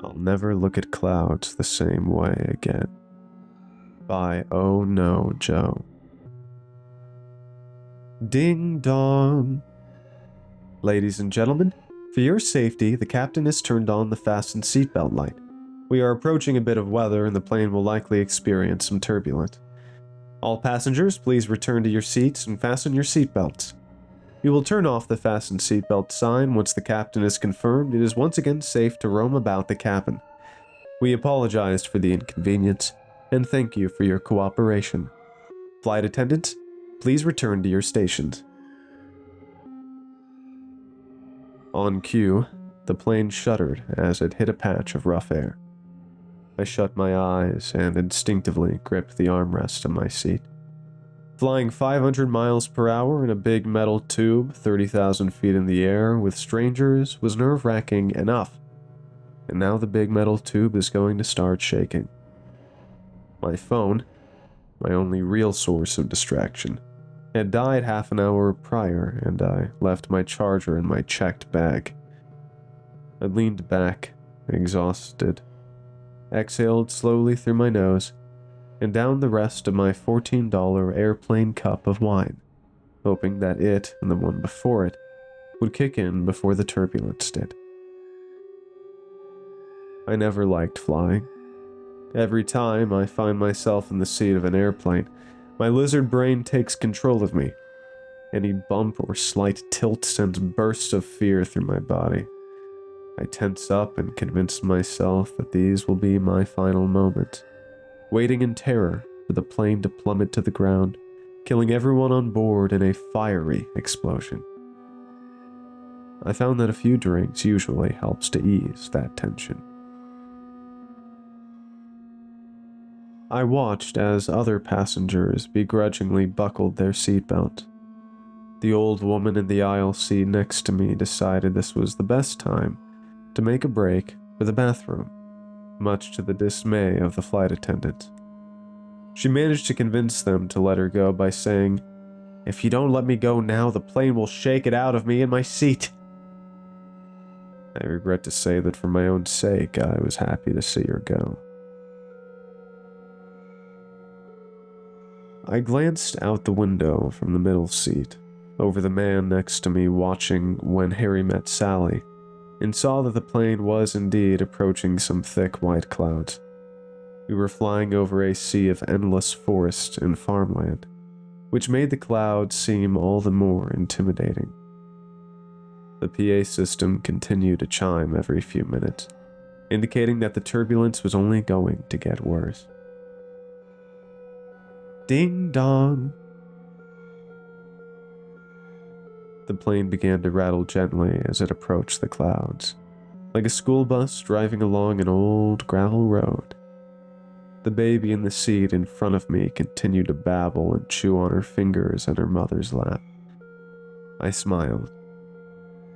I'll never look at clouds the same way again. By Oh No, Joe. Ding dong. Ladies and gentlemen, for your safety, the captain has turned on the fasten seatbelt light. We are approaching a bit of weather and the plane will likely experience some turbulence. All passengers, please return to your seats and fasten your seatbelts. We will turn off the fasten seatbelt sign once the captain is confirmed it is once again safe to roam about the cabin. We apologize for the inconvenience and thank you for your cooperation. Flight attendants, please return to your stations. On cue, the plane shuddered as it hit a patch of rough air. I shut my eyes and instinctively gripped the armrest of my seat. Flying 500 miles per hour in a big metal tube 30,000 feet in the air with strangers was nerve-wracking enough, and now the big metal tube is going to start shaking. My phone, my only real source of distraction, had died half an hour prior, and I left my charger in my checked bag. I leaned back, exhausted, exhaled slowly through my nose, and downed the rest of my $14 airplane cup of wine, hoping that it and the one before it would kick in before the turbulence did. I never liked flying. Every time I find myself in the seat of an airplane, my lizard brain takes control of me. Any bump or slight tilt sends bursts of fear through my body. I tense up and convince myself that these will be my final moments, waiting in terror for the plane to plummet to the ground, killing everyone on board in a fiery explosion. I found that a few drinks usually helps to ease that tension. I watched as other passengers begrudgingly buckled their seatbelts. The old woman in the aisle seat next to me decided this was the best time to make a break for the bathroom, much to the dismay of the flight attendants. She managed to convince them to let her go by saying, "If you don't let me go now, the plane will shake it out of me in my seat." I regret to say that for my own sake, I was happy to see her go. I glanced out the window from the middle seat, over the man next to me watching When Harry Met Sally, and saw that the plane was indeed approaching some thick white clouds. We were flying over a sea of endless forest and farmland, which made the clouds seem all the more intimidating. The PA system continued to chime every few minutes, indicating that the turbulence was only going to get worse. Ding dong! The plane began to rattle gently as it approached the clouds, like a school bus driving along an old gravel road. The baby in the seat in front of me continued to babble and chew on her fingers in her mother's lap. I smiled.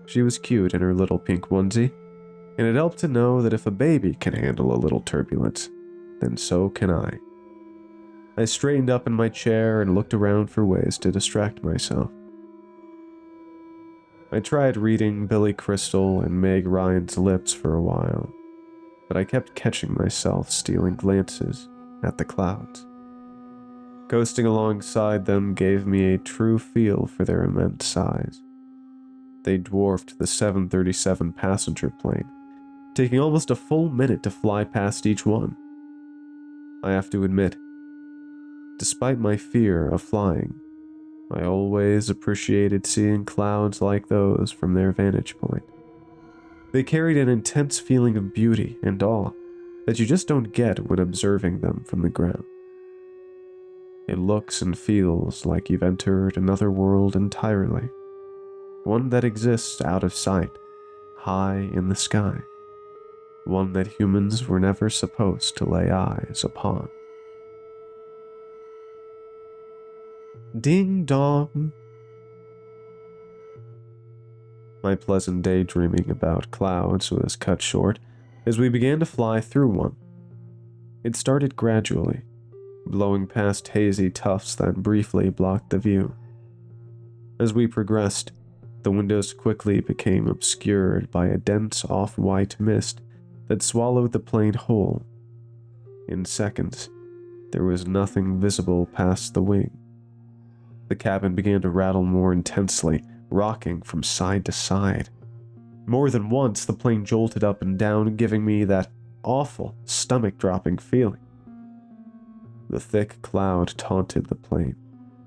She was cute in her little pink onesie, and it helped to know that if a baby can handle a little turbulence, then so can I. I straightened up in my chair and looked around for ways to distract myself. I tried reading Billy Crystal and Meg Ryan's lips for a while, but I kept catching myself stealing glances at the clouds. Coasting alongside them gave me a true feel for their immense size. They dwarfed the 737 passenger plane, taking almost a full minute to fly past each one. I have to admit, despite my fear of flying, I always appreciated seeing clouds like those from their vantage point. They carried an intense feeling of beauty and awe that you just don't get when observing them from the ground. It looks and feels like you've entered another world entirely, one that exists out of sight, high in the sky, one that humans were never supposed to lay eyes upon. Ding dong! My pleasant daydreaming about clouds was cut short as we began to fly through one. It started gradually, blowing past hazy tufts that briefly blocked the view. As we progressed, the windows quickly became obscured by a dense off-white mist that swallowed the plane whole. In seconds, there was nothing visible past the wing. The cabin began to rattle more intensely, rocking from side to side. More than once, the plane jolted up and down, giving me that awful, stomach-dropping feeling. The thick cloud taunted the plane,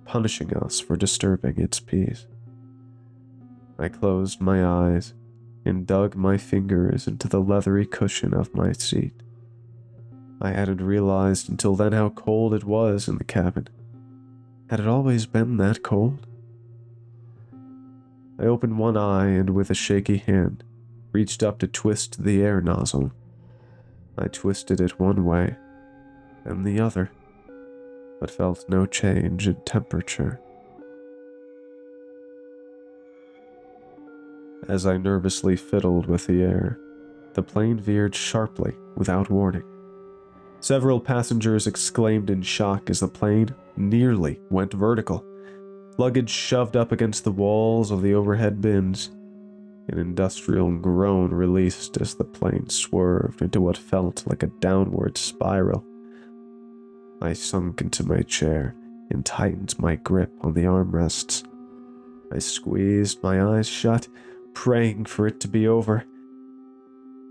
punishing us for disturbing its peace. I closed my eyes and dug my fingers into the leathery cushion of my seat. I hadn't realized until then how cold it was in the cabin. Had it always been that cold? I opened one eye and with a shaky hand, reached up to twist the air nozzle. I twisted it one way, and the other, but felt no change in temperature. As I nervously fiddled with the air, the plane veered sharply without warning. Several passengers exclaimed in shock as the plane nearly went vertical. Luggage shoved up against the walls of the overhead bins. An industrial groan released as the plane swerved into what felt like a downward spiral. I sunk into my chair and tightened my grip on the armrests. I squeezed my eyes shut, praying for it to be over.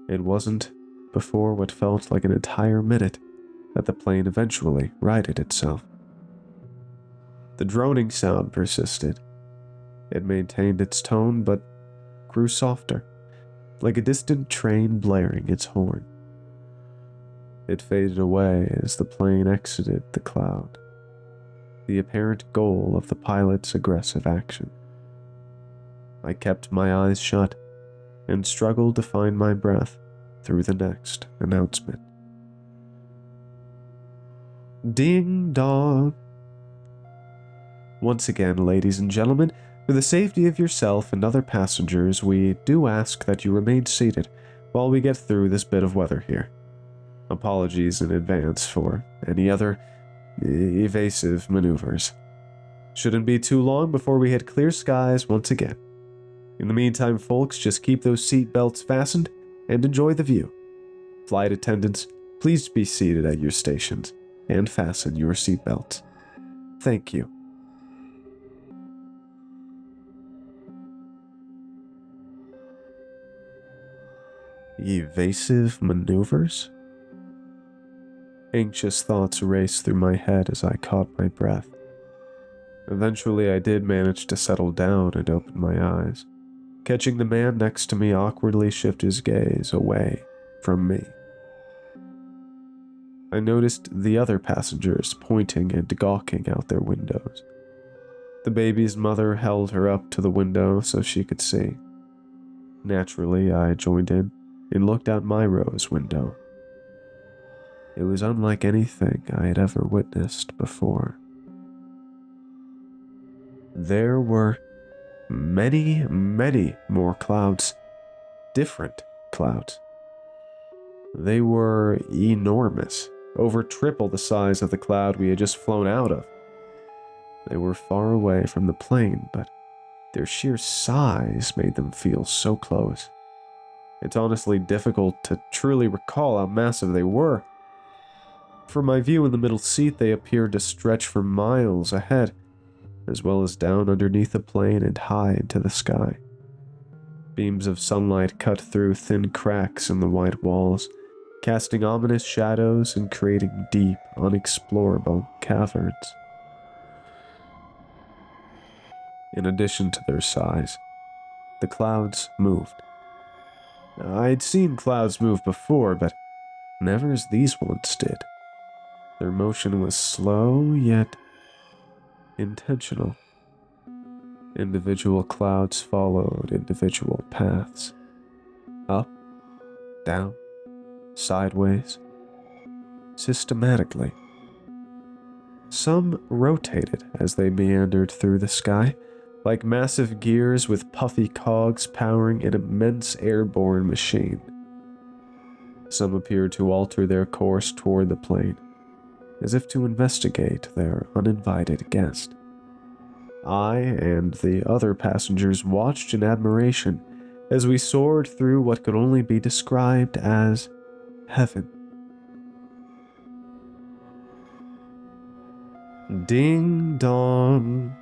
It wasn't before what felt like an entire minute that the plane eventually righted itself. The droning sound persisted. It maintained its tone, but grew softer, like a distant train blaring its horn. It faded away as the plane exited the cloud, the apparent goal of the pilot's aggressive action. I kept my eyes shut and struggled to find my breath through the next announcement. Ding dong! Once again, ladies and gentlemen, for the safety of yourself and other passengers, we do ask that you remain seated while we get through this bit of weather here. Apologies in advance for any other evasive maneuvers. Shouldn't be too long before we hit clear skies once again. In the meantime, folks, just keep those seat belts fastened and enjoy the view. Flight attendants, please be seated at your stations and fasten your seat belts. Thank you. Evasive maneuvers? Anxious thoughts raced through my head as I caught my breath. Eventually, I did manage to settle down and open my eyes, catching the man next to me awkwardly shift his gaze away from me. I noticed the other passengers pointing and gawking out their windows. The baby's mother held her up to the window so she could see. Naturally, I joined in and looked out my row's window. It was unlike anything I had ever witnessed before. There were many, many more clouds. Different clouds. They were enormous, over triple the size of the cloud we had just flown out of. They were far away from the plane, but their sheer size made them feel so close. It's honestly difficult to truly recall how massive they were. From my view in the middle seat, they appeared to stretch for miles ahead, as well as down underneath the plane and high into the sky. Beams of sunlight cut through thin cracks in the white walls, casting ominous shadows and creating deep, unexplorable caverns. In addition to their size, the clouds moved. I'd seen clouds move before, but never as these ones did. Their motion was slow, yet intentional. Individual clouds followed individual paths. Up, down, sideways, systematically. Some rotated as they meandered through the sky, like massive gears with puffy cogs powering an immense airborne machine. Some appeared to alter their course toward the plane, as if to investigate their uninvited guest. I and the other passengers watched in admiration as we soared through what could only be described as heaven. Ding dong.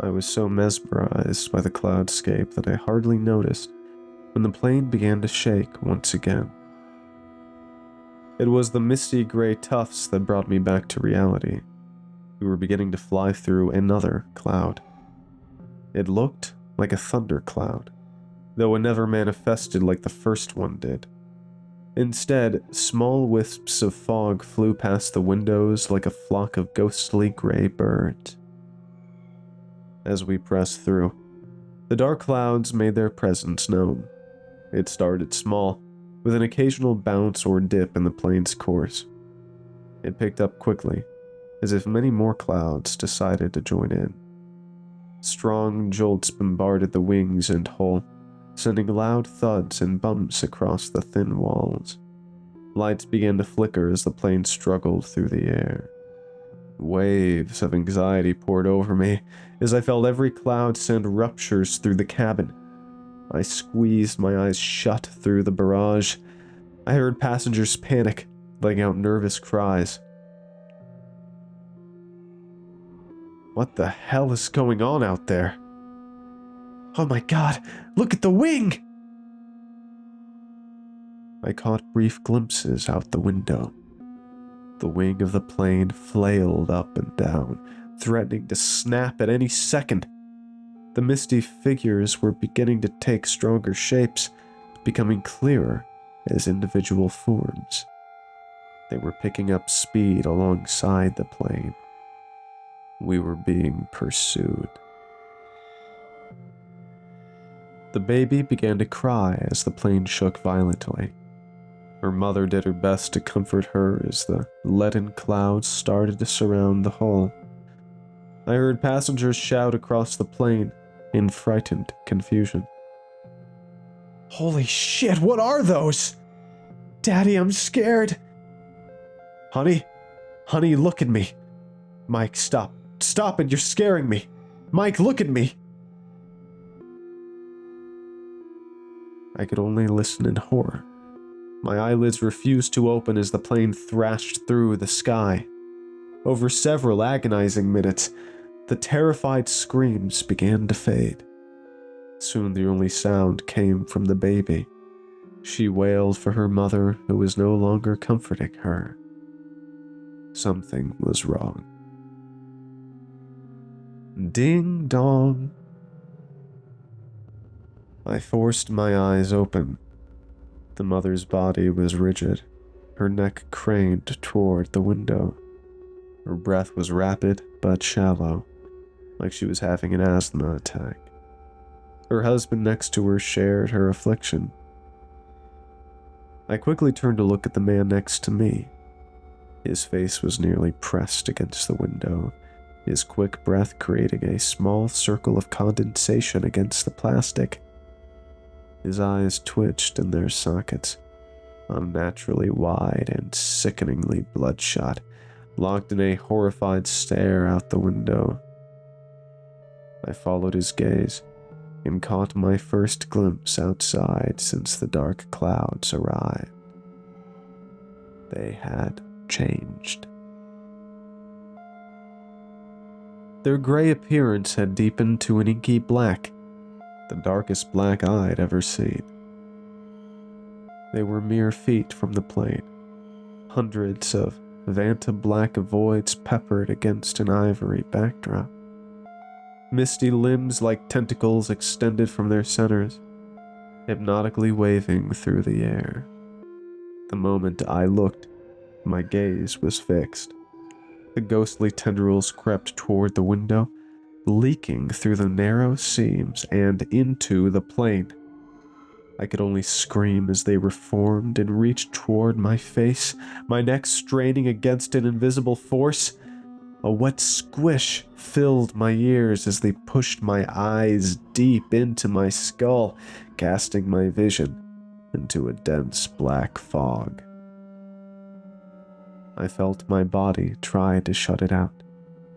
I was so mesmerized by the cloudscape that I hardly noticed when the plane began to shake once again. It was the misty gray tufts that brought me back to reality. We were beginning to fly through another cloud. It looked like a thundercloud, though it never manifested like the first one did. Instead, small wisps of fog flew past the windows like a flock of ghostly gray birds. As we pressed through, the dark clouds made their presence known. It started small, with an occasional bounce or dip in the plane's course. It picked up quickly, as if many more clouds decided to join in. Strong jolts bombarded the wings and hull, sending loud thuds and bumps across the thin walls. Lights began to flicker as the plane struggled through the air. Waves of anxiety poured over me as I felt every cloud send ruptures through the cabin. I squeezed my eyes shut through the barrage. I heard passengers panic, letting out nervous cries. What the hell is going on out there? Oh my god, look at the wing! I caught brief glimpses out the window. The wing of the plane flailed up and down, threatening to snap at any second. The misty figures were beginning to take stronger shapes, becoming clearer as individual forms. They were picking up speed alongside the plane. We were being pursued. The baby began to cry as the plane shook violently. Her mother did her best to comfort her as the leaden clouds started to surround the hull. I heard passengers shout across the plane in frightened confusion. Holy shit, what are those? Daddy, I'm scared. Honey, look at me. Mike, stop. Stop it, you're scaring me. Mike, look at me. I could only listen in horror. My eyelids refused to open as the plane thrashed through the sky. Over several agonizing minutes, the terrified screams began to fade. Soon the only sound came from the baby. She wailed for her mother, who was no longer comforting her. Something was wrong. Ding dong. I forced my eyes open. The mother's body was rigid, her neck craned toward the window. Her breath was rapid but shallow, like she was having an asthma attack. Her husband next to her shared her affliction. I quickly turned to look at the man next to me. His face was nearly pressed against the window, his quick breath creating a small circle of condensation against the plastic. His eyes twitched in their sockets, unnaturally wide and sickeningly bloodshot, locked in a horrified stare out the window. I followed his gaze and caught my first glimpse outside since the dark clouds arrived. They had changed. Their gray appearance had deepened to an inky black, the darkest black I'd ever seen. They were mere feet from the plane, hundreds of Vanta black voids peppered against an ivory backdrop. Misty limbs like tentacles extended from their centers, hypnotically waving through the air. The moment I looked, my gaze was fixed. The ghostly tendrils crept toward the window, leaking through the narrow seams and into the plane. I could only scream as they reformed and reached toward my face, my neck straining against an invisible force. A wet squish filled my ears as they pushed my eyes deep into my skull, casting my vision into a dense black fog. I felt my body try to shut it out,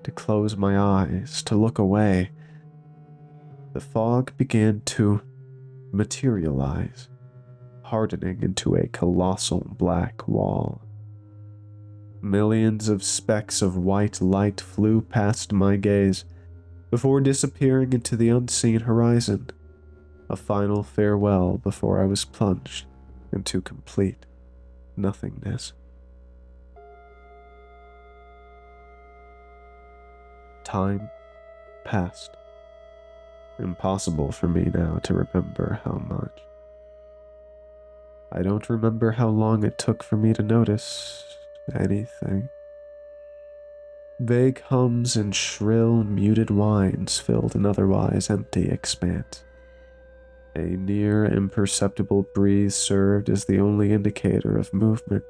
to close my eyes, to look away. The fog began to materialize, hardening into a colossal black wall. Millions of specks of white light flew past my gaze before disappearing into the unseen horizon, a final farewell before I was plunged into complete nothingness. Time passed. Impossible for me now to remember how much. I don't remember how long it took for me to notice anything. Vague hums and shrill, muted whines filled an otherwise empty expanse. A near imperceptible breeze served as the only indicator of movement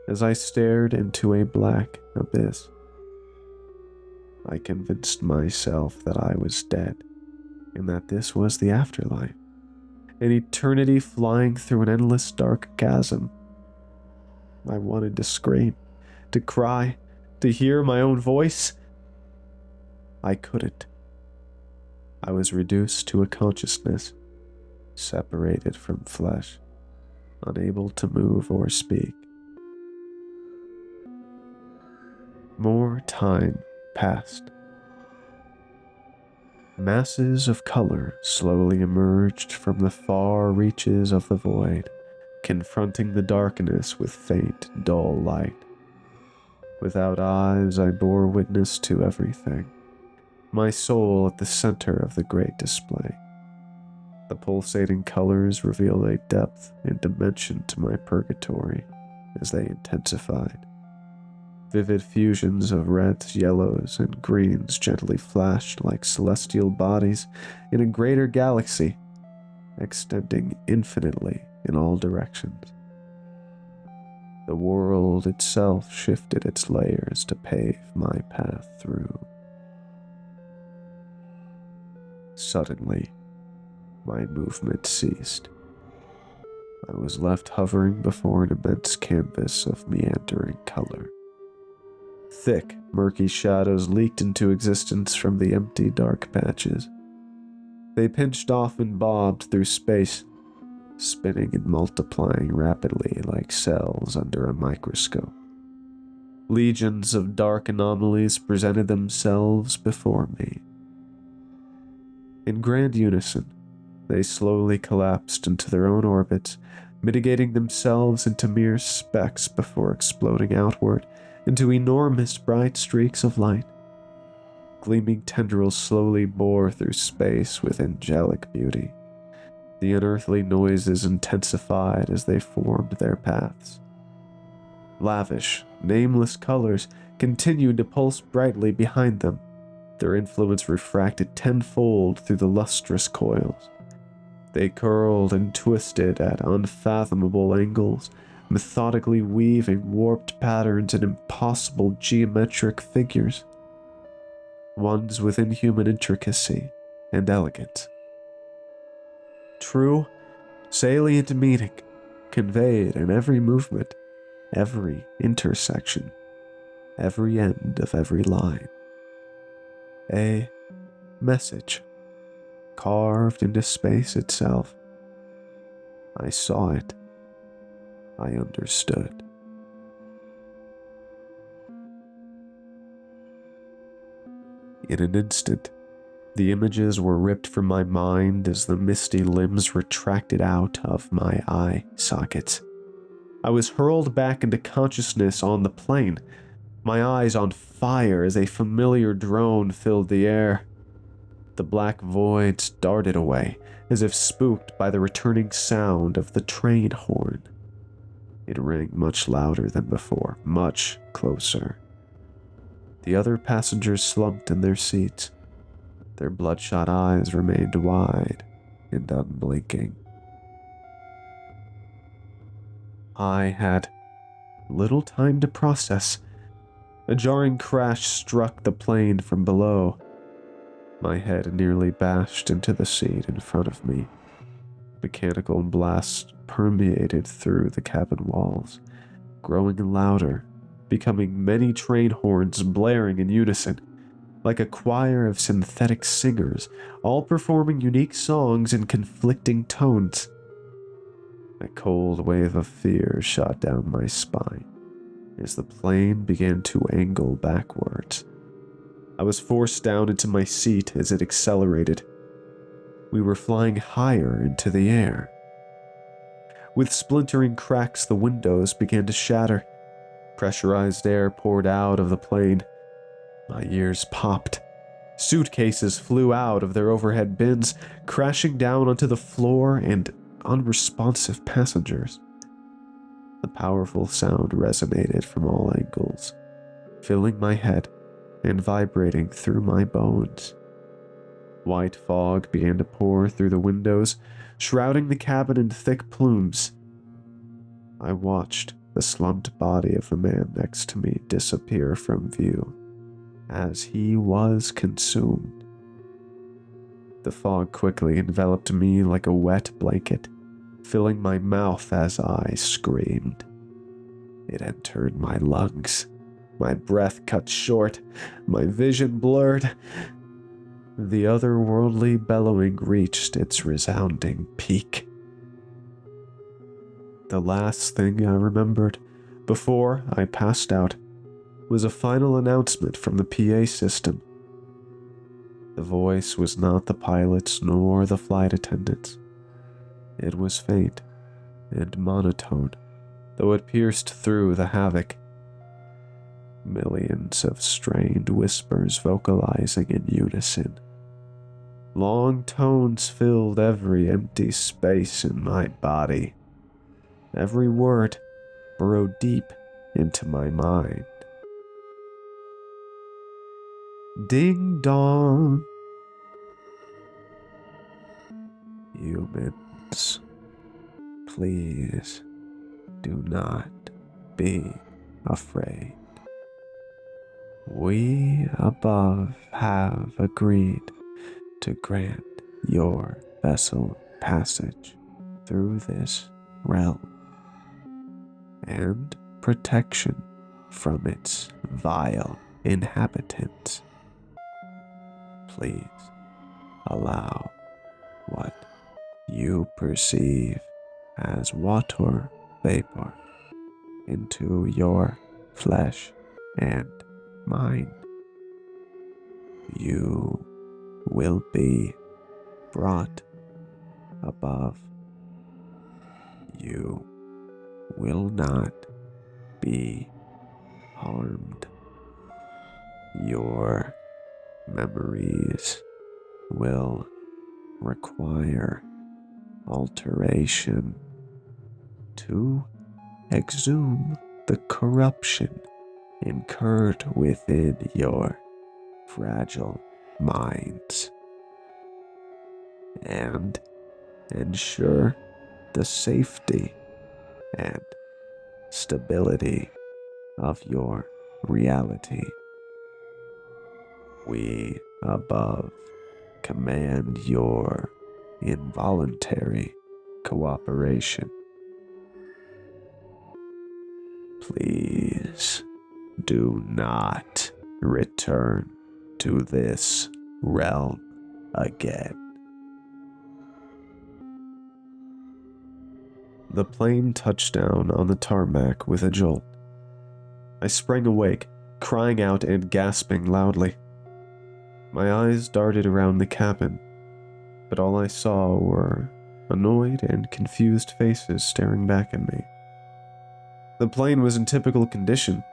as I stared into a black abyss. I convinced myself that I was dead, and that this was the afterlife, an eternity flying through an endless dark chasm. I wanted to scream, to cry, to hear my own voice. I couldn't. I was reduced to a consciousness, separated from flesh, unable to move or speak. More time passed. Masses of color slowly emerged from the far reaches of the void, confronting the darkness with faint, dull light. Without eyes, I bore witness to everything, my soul at the center of the great display. The pulsating colors revealed a depth and dimension to my purgatory as they intensified. Vivid fusions of reds, yellows, and greens gently flashed like celestial bodies in a greater galaxy, extending infinitely in all directions. The world itself shifted its layers to pave my path through. Suddenly, my movement ceased. I was left hovering before an immense canvas of meandering color. Thick, murky shadows leaked into existence from the empty, dark patches. They pinched off and bobbed through space, spinning and multiplying rapidly like cells under a microscope. Legions of dark anomalies presented themselves before me. In grand unison, they slowly collapsed into their own orbits, mitigating themselves into mere specks before exploding outward into enormous bright streaks of light. Gleaming tendrils slowly bore through space with angelic beauty. The unearthly noises intensified as they formed their paths. Lavish, nameless colors continued to pulse brightly behind them, their influence refracted tenfold through the lustrous coils. They curled and twisted at unfathomable angles, methodically weaving warped patterns and impossible geometric figures. Ones with inhuman intricacy and elegance. True, salient meaning conveyed in every movement, every intersection, every end of every line. A message carved into space itself. I saw it. I understood. In an instant, the images were ripped from my mind as the misty limbs retracted out of my eye sockets. I was hurled back into consciousness on the plane, my eyes on fire as a familiar drone filled the air. The black voids darted away, as if spooked by the returning sound of the train horn. It rang much louder than before, much closer. The other passengers slumped in their seats. Their bloodshot eyes remained wide and unblinking. I had little time to process. A jarring crash struck the plane from below. My head nearly bashed into the seat in front of me. Mechanical blasts permeated through the cabin walls, growing louder, becoming many train horns blaring in unison, like a choir of synthetic singers, all performing unique songs in conflicting tones. A cold wave of fear shot down my spine as the plane began to angle backwards. I was forced down into my seat as it accelerated. We were flying higher into the air. With splintering cracks, the windows began to shatter. Pressurized air poured out of the plane. My ears popped. Suitcases flew out of their overhead bins, crashing down onto the floor and unresponsive passengers. The powerful sound resonated from all angles, filling my head and vibrating through my bones. White fog began to pour through the windows, shrouding the cabin in thick plumes. I watched the slumped body of the man next to me disappear from view as he was consumed. The fog quickly enveloped me like a wet blanket, filling my mouth as I screamed. It entered my lungs. My breath cut short, my vision blurred. The otherworldly bellowing reached its resounding peak. The last thing I remembered before I passed out was a final announcement from the PA system. The voice was not the pilot's nor the flight attendant's. It was faint and monotone, though it pierced through the havoc. Millions of strained whispers vocalizing in unison. Long tones filled every empty space in my body. Every word burrowed deep into my mind. Ding dong. Humans, please do not be afraid. We above have agreed to grant your vessel passage through this realm and protection from its vile inhabitants. Please allow what you perceive as water vapor into your flesh and mind. You will be brought above. You will not be harmed. Your memories will require alteration to exhume the corruption incurred within your fragile minds and ensure the safety and stability of your reality. We above command your involuntary cooperation. Please do not return to this realm again. The plane touched down on the tarmac with a jolt. I sprang awake, crying out and gasping loudly. My eyes darted around the cabin, but all I saw were annoyed and confused faces staring back at me. The plane was in typical condition,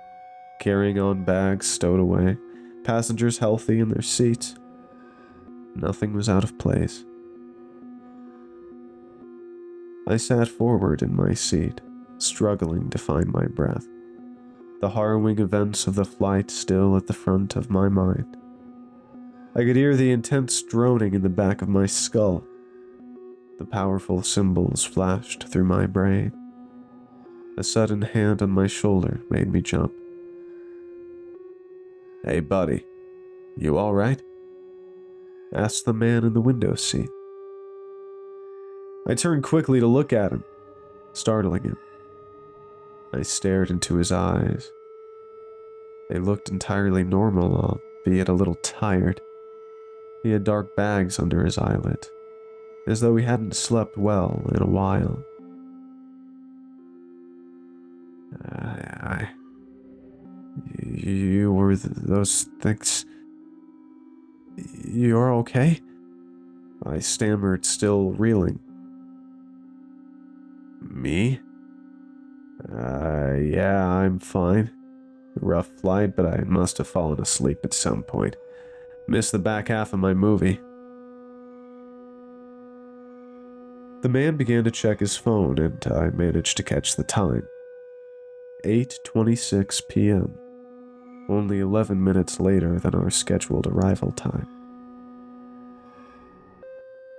carrying on bags stowed away, passengers healthy in their seats. Nothing was out of place. I sat forward in my seat, struggling to find my breath, the harrowing events of the flight still at the front of my mind. I could hear the intense droning in the back of my skull. The powerful symbols flashed through my brain. A sudden hand on my shoulder made me jump. "Hey, buddy, you all right?" asked the man in the window seat. I turned quickly to look at him, startling him. I stared into his eyes. They looked entirely normal, albeit a little tired. He had dark bags under his eyelid, as though he hadn't slept well in a while. those things? You're okay? I stammered, still reeling. Me? Yeah, I'm fine. Rough flight, but I must have fallen asleep at some point. Missed the back half of my movie. The man began to check his phone, and I managed to catch the time. 8:26 p.m. Only 11 minutes later than our scheduled arrival time.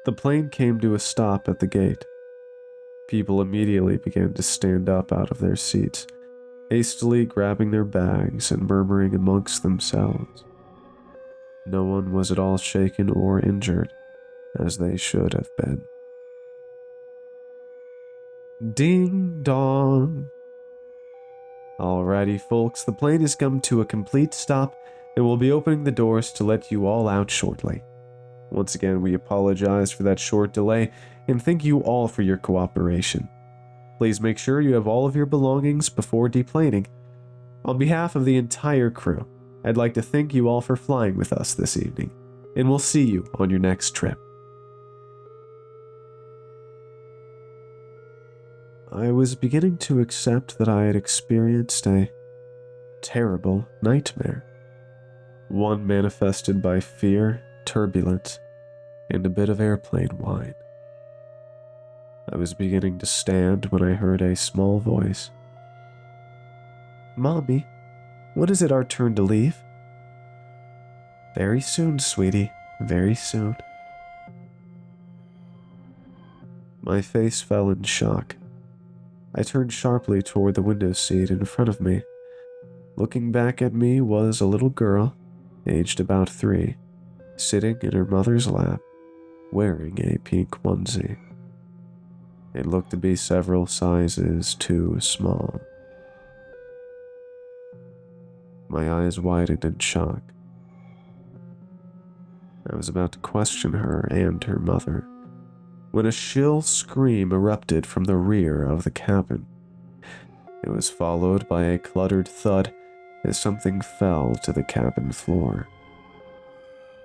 The plane came to a stop at the gate. People immediately began to stand up out of their seats, hastily grabbing their bags and murmuring amongst themselves. No one was at all shaken or injured, as they should have been. Ding dong! Alrighty, folks, the plane has come to a complete stop, and we'll be opening the doors to let you all out shortly. Once again, we apologize for that short delay, and thank you all for your cooperation. Please make sure you have all of your belongings before deplaning. On behalf of the entire crew, I'd like to thank you all for flying with us this evening, and we'll see you on your next trip. I was beginning to accept that I had experienced a terrible nightmare. One manifested by fear, turbulence, and a bit of airplane wine. I was beginning to stand when I heard a small voice. "Mommy, when is it our turn to leave?" "Very soon, sweetie, very soon." My face fell in shock. I turned sharply toward the window seat in front of me. Looking back at me was a little girl, aged about 3, sitting in her mother's lap, wearing a pink onesie. It looked to be several sizes too small. My eyes widened in shock. I was about to question her and her mother, when a shrill scream erupted from the rear of the cabin. It was followed by a cluttered thud as something fell to the cabin floor.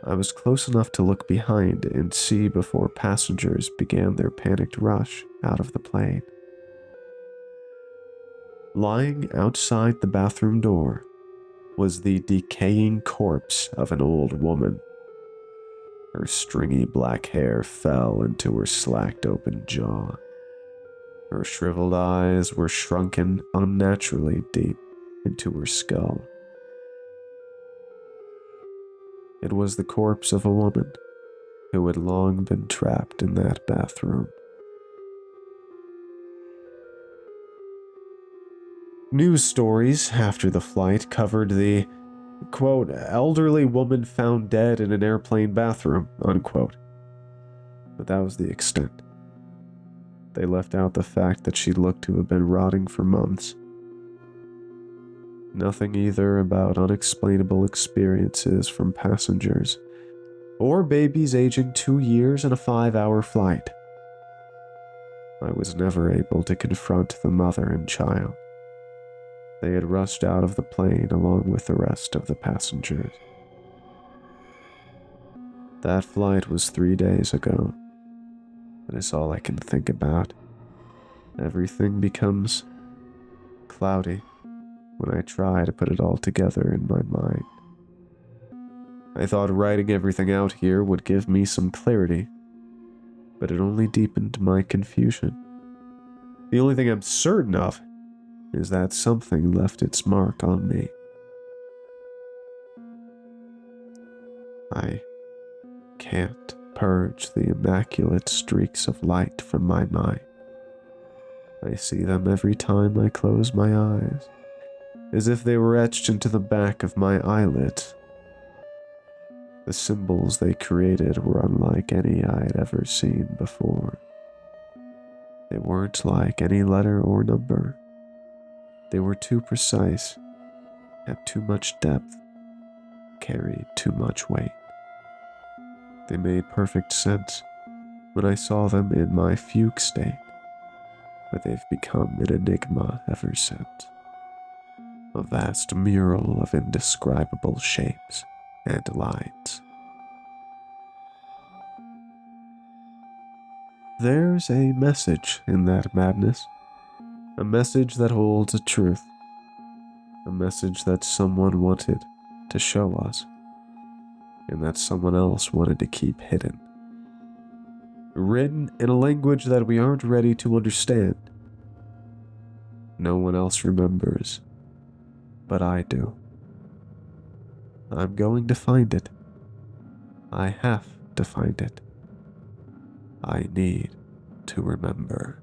I was close enough to look behind and see before passengers began their panicked rush out of the plane. Lying outside the bathroom door was the decaying corpse of an old woman. Her stringy black hair fell into her slacked open jaw. Her shriveled eyes were shrunken unnaturally deep into her skull. It was the corpse of a woman who had long been trapped in that bathroom. News stories after the flight covered the, quote, elderly woman found dead in an airplane bathroom, unquote. But that was the extent. They left out the fact that she looked to have been rotting for months. Nothing either about unexplainable experiences from passengers, or babies aging 2 years in a 5-hour flight. I was never able to confront the mother and child. They had rushed out of the plane along with the rest of the passengers. That flight was 3 days ago. That is all I can think about. Everything becomes cloudy when I try to put it all together in my mind. I thought writing everything out here would give me some clarity, but it only deepened my confusion. The only thing I'm certain of is that something left its mark on me. I can't purge the immaculate streaks of light from my mind. I see them every time I close my eyes, as if they were etched into the back of my eyelids. The symbols they created were unlike any I had ever seen before. They weren't like any letter or number. They were too precise, had too much depth, carried too much weight. They made perfect sense when I saw them in my fugue state, but they've become an enigma ever since. a vast mural of indescribable shapes and lines. There's a message in that madness, a message that holds a truth, a message that someone wanted to show us, and that someone else wanted to keep hidden. Written in a language that we aren't ready to understand. No one else remembers, but I do. I'm going to find it. I have to find it. I need to remember.